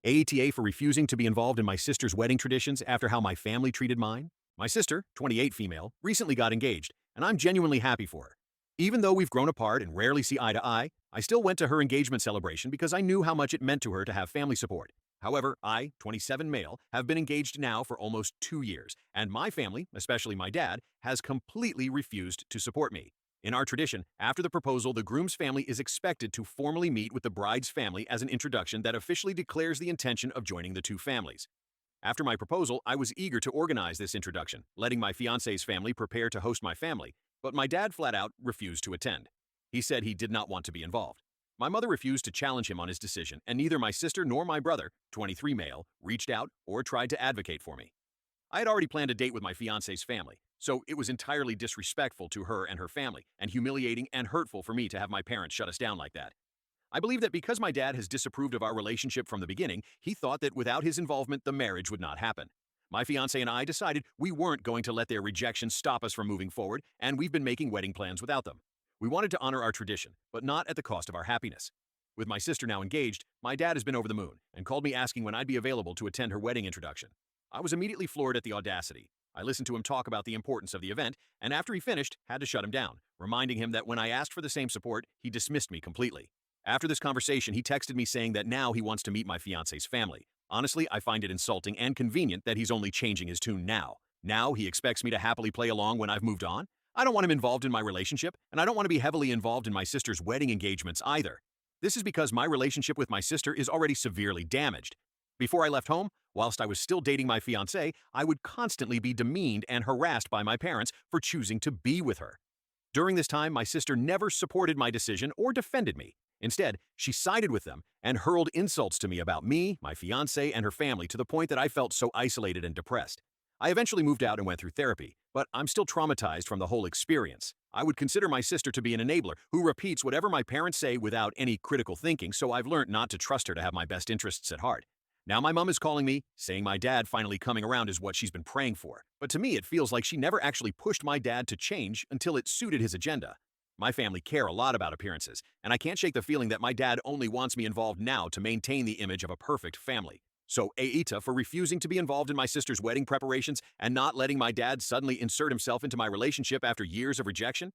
AITA for refusing to be involved in my sister's wedding traditions after how my family treated mine. My sister, 28 female, recently got engaged, and I'm genuinely happy for her. Even though we've grown apart and rarely see eye to eye, I still went to her engagement celebration because I knew how much it meant to her to have family support. However, I, 27 male, have been engaged now for almost 2 years, and my family, especially my dad, has completely refused to support me. In our tradition, after the proposal, the groom's family is expected to formally meet with the bride's family as an introduction that officially declares the intention of joining the two families. After my proposal, I was eager to organize this introduction, letting my fiance's family prepare to host my family, but my dad flat out refused to attend. He said he did not want to be involved. My mother refused to challenge him on his decision, and neither my sister nor my brother, 23 male, reached out or tried to advocate for me. I had already planned a date with my fiance's family, so it was entirely disrespectful to her and her family, and humiliating and hurtful for me to have my parents shut us down like that. I believe that because my dad has disapproved of our relationship from the beginning, he thought that without his involvement, the marriage would not happen. My fiance and I decided we weren't going to let their rejection stop us from moving forward, and we've been making wedding plans without them. We wanted to honor our tradition, but not at the cost of our happiness. With my sister now engaged, my dad has been over the moon and called me asking when I'd be available to attend her wedding introduction. I was immediately floored at the audacity. I listened to him talk about the importance of the event, and after he finished, had to shut him down, reminding him that when I asked for the same support, he dismissed me completely. After this conversation, he texted me saying that now he wants to meet my fiance's family. Honestly, I find it insulting and convenient that he's only changing his tune now. Now he expects me to happily play along when I've moved on? I don't want him involved in my relationship, and I don't want to be heavily involved in my sister's wedding engagements either. This is because my relationship with my sister is already severely damaged. Before I left home, whilst I was still dating my fiancé, I would constantly be demeaned and harassed by my parents for choosing to be with her. During this time, my sister never supported my decision or defended me. Instead, she sided with them and hurled insults to me about me, my fiancé, and her family to the point that I felt so isolated and depressed. I eventually moved out and went through therapy, but I'm still traumatized from the whole experience. I would consider my sister to be an enabler who repeats whatever my parents say without any critical thinking, so I've learned not to trust her to have my best interests at heart. Now my mom is calling me, saying my dad finally coming around is what she's been praying for. But to me, it feels like she never actually pushed my dad to change until it suited his agenda. My family care a lot about appearances, and I can't shake the feeling that my dad only wants me involved now to maintain the image of a perfect family. So AITA for refusing to be involved in my sister's wedding preparations and not letting my dad suddenly insert himself into my relationship after years of rejection?